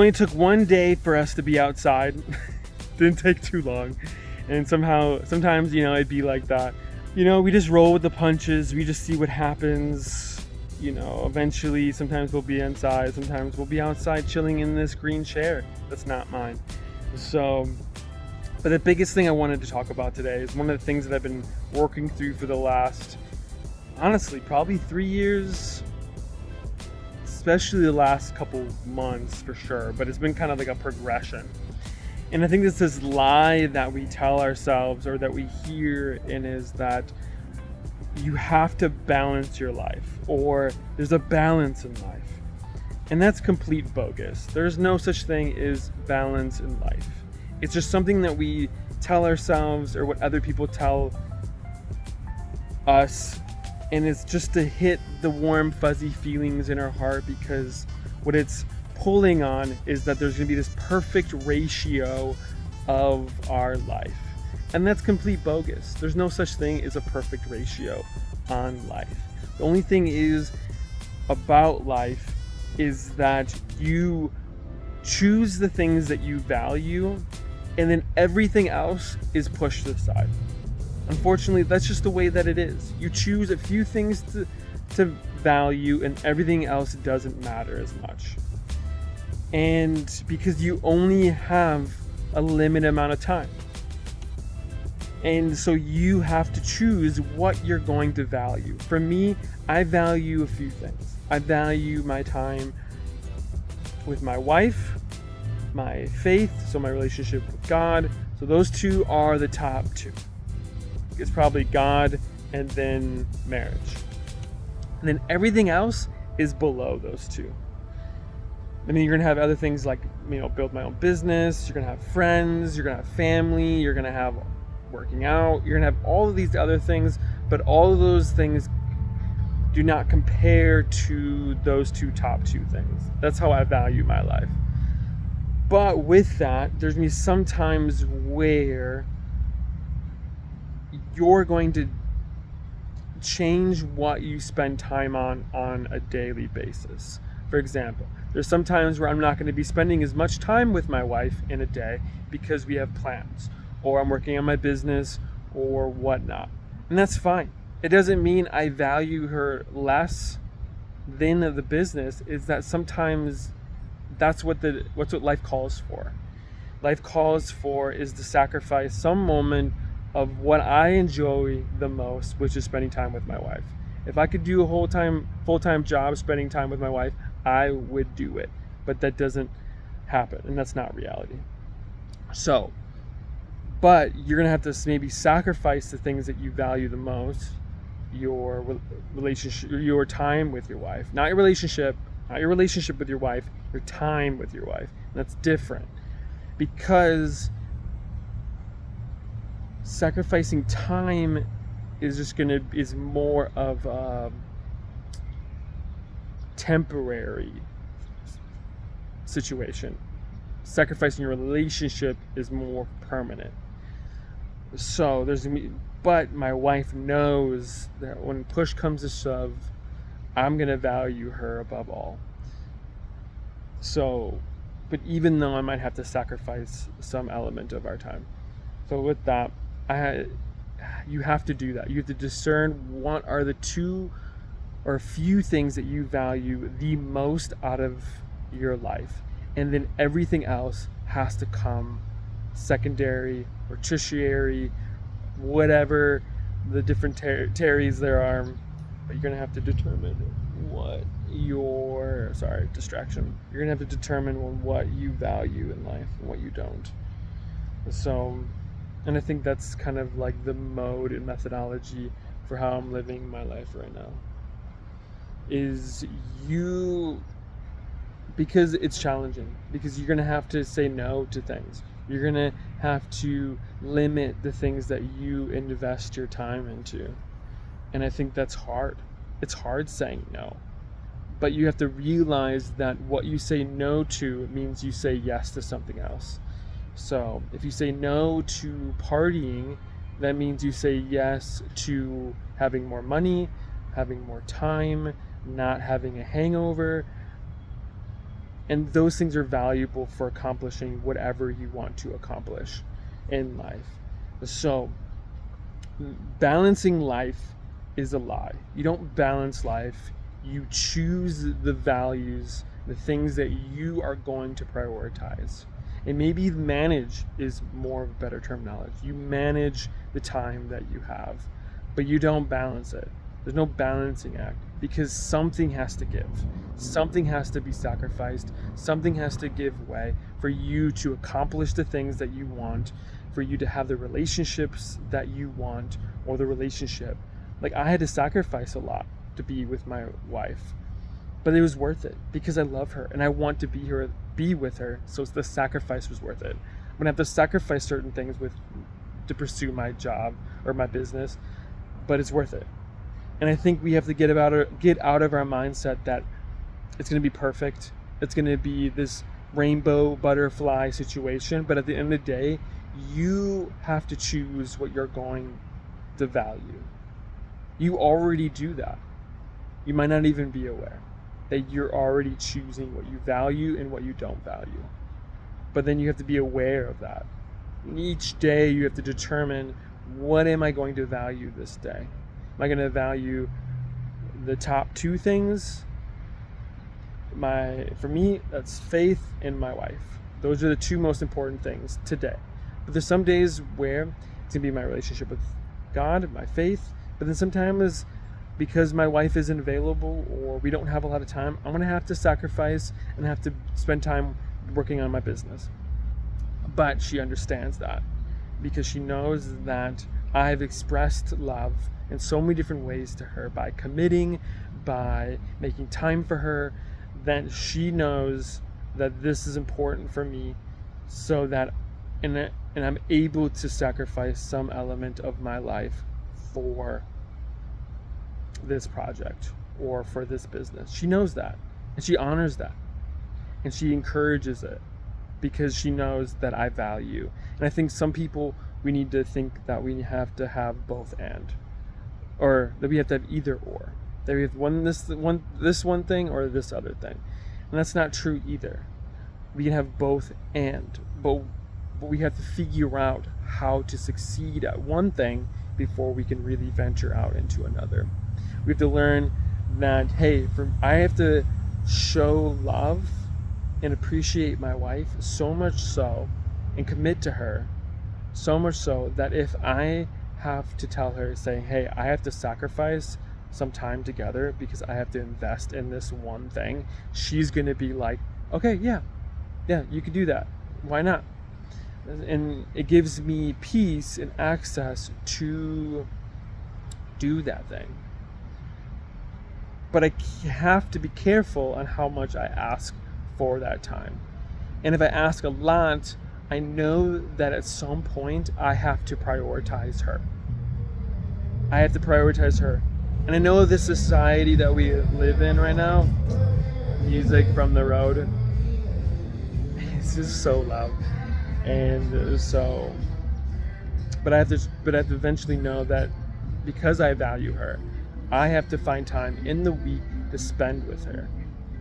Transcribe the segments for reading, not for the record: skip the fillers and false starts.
only took one day for us to be outside. Didn't take too long. And sometimes, it'd be like that. We just roll with the punches. We just see what happens. Eventually, sometimes we'll be inside. Sometimes we'll be outside chilling in this green chair. That's not mine. So, but the biggest thing I wanted to talk about today is one of the things that I've been working through for the last, honestly, probably 3 years, especially the last couple months for sure, but it's been kind of like a progression. And I think it's this lie that we tell ourselves or that we hear, and is that you have to balance your life, or there's a balance in life. And that's complete bogus. There's no such thing as balance in life. It's just something that we tell ourselves or what other people tell us, and it's just to hit the warm fuzzy feelings in our heart, because what it's pulling on is that there's going to be this perfect ratio of our life, and that's complete bogus. There's no such thing as a perfect ratio on life. The only thing is about life is that you choose the things that you value, and then everything else is pushed aside. Unfortunately, that's just the way that it is. You choose a few things to value, and everything else doesn't matter as much. And because you only have a limited amount of time. And so you have to choose what you're going to value. For me, I value a few things. I value my time with my wife, my faith, so my relationship with God. So those two are the top two. It's probably God and then marriage. And then everything else is below those two. I mean, you're going to have other things like, build my own business. You're going to have friends. You're going to have family. You're going to have working out. You're going to have all of these other things. But all of those things do not compare to those top two things. That's how I value my life. But with that, there's going to be some times where you're going to change what you spend time on a daily basis. For example, there's some times where I'm not going to be spending as much time with my wife in a day because we have plans, or I'm working on my business or whatnot. And that's fine. It doesn't mean I value her less than the business. Is that sometimes that's what life calls for. Life calls for is to sacrifice some moment of what I enjoy the most, which is spending time with my wife. If I could do a full-time job spending time with my wife, I would do it. But that doesn't happen, and that's not reality. So, but you're going to have to maybe sacrifice the things that you value the most, your relationship, your time with your wife. Not your relationship with your wife, your time with your wife. And that's different. Because sacrificing time is more of a temporary situation. Sacrificing your relationship is more permanent. So but my wife knows that when push comes to shove, I'm gonna value her above all. So, but even though I might have to sacrifice some element of our time. So with that, you have to do that. You have to discern what are the two or a few things that you value the most out of your life. And then everything else has to come secondary or tertiary, whatever the different terries there are. But you're going to have to determine distraction. You're going to have to determine what you value in life and what you don't. So, and I think that's kind of like the mode and methodology for how I'm living my life right now. Because it's challenging, because you're going to have to say no to things. You're going to have to limit the things that you invest your time into. And I think that's hard. It's hard saying no. But you have to realize that what you say no to means you say yes to something else. So if you say no to partying, that means you say yes to having more money, having more time, not having a hangover, And those things are valuable for accomplishing whatever you want to accomplish in life. So balancing life is a lie. You don't balance life. You choose the values, the things that you are going to prioritize. And maybe manage is more of a better terminology. You manage the time that you have, but you don't balance it. There's no balancing act, because something has to give. Something has to be sacrificed. Something has to give way for you to accomplish the things that you want, for you to have the relationships that you want, or the relationship. Like, I had to sacrifice a lot to be with my wife, but it was worth it because I love her and I want to be with her. So the sacrifice was worth it. I'm gonna have to sacrifice certain things to pursue my job or my business, but it's worth it. And I think we have to get out of our mindset that it's going to be perfect. It's going to be this rainbow butterfly situation. But at the end of the day, you have to choose what you're going to value. You already do that. You might not even be aware that you're already choosing what you value and what you don't value. But then you have to be aware of that. And each day you have to determine, what am I going to value this day? Am I going to value the top two things? For me, that's faith and my wife. Those are the two most important things today. But there's some days where it's going to be my relationship with God, my faith. But then sometimes, because my wife isn't available or we don't have a lot of time, I'm going to have to sacrifice and have to spend time working on my business. But she understands that, because she knows that I've expressed love in so many different ways to her, by committing, by making time for her, that she knows that this is important for me, so that and I'm able to sacrifice some element of my life for this project or for this business. She knows that, and she honors that, and she encourages it, because she knows that I value. And I think some people, we need to think that we have to have both and, or that we have to have either or. That we have this one thing or this other thing. And that's not true either. We can have both and, but we have to figure out how to succeed at one thing before we can really venture out into another. We have to learn that, hey, I have to show love and appreciate my wife so much so, and commit to her so much so, that if I have to tell her, saying, hey, I have to sacrifice some time together because I have to invest in this one thing, she's going to be like, okay, yeah, you can do that. Why not? And it gives me peace and access to do that thing. But I have to be careful on how much I ask for that time. And if I ask a lot, I know that at some point I have to prioritize her. And I know the society that we live in right now, music from the road, it's just so loud. And so, but I have to eventually know that because I value her, I have to find time in the week to spend with her.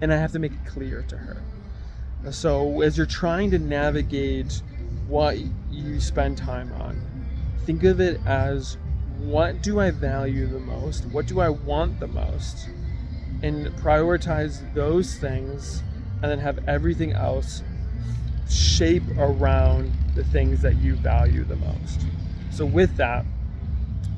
And I have to make it clear to her. So as you're trying to navigate what you spend time on, think of it as, what do I value the most? What do I want the most? And prioritize those things, and then have everything else shape around the things that you value the most. So with that,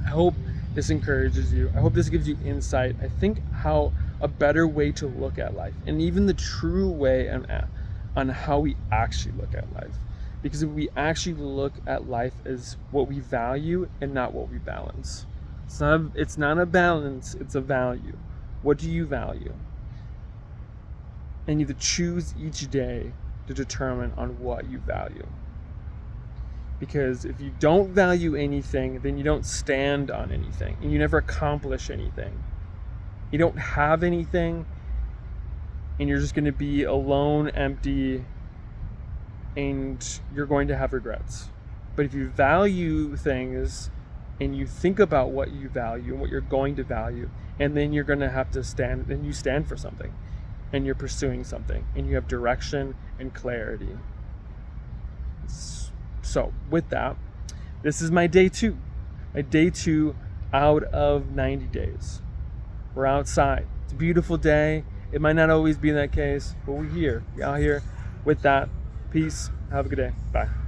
I hope this encourages you. I hope this gives you insight. I think how a better way to look at life, and even the true way on how we actually look at life. Because if we actually look at life as what we value and not what we balance. It's not a balance, it's a value. What do you value? And you have to choose each day to determine on what you value. Because if you don't value anything, then you don't stand on anything, and you never accomplish anything. You don't have anything, and you're just going to be alone, empty, and you're going to have regrets. But if you value things and you think about what you value and what you're going to value, and then you're going to have to stand, and you stand for something. and you're pursuing something and you have direction and clarity. So with that, this is my day 2. My day 2 out of 90 days. We're outside. It's a beautiful day. It might not always be that case, but we're here. We're out here. With that, peace. Have a good day. Bye.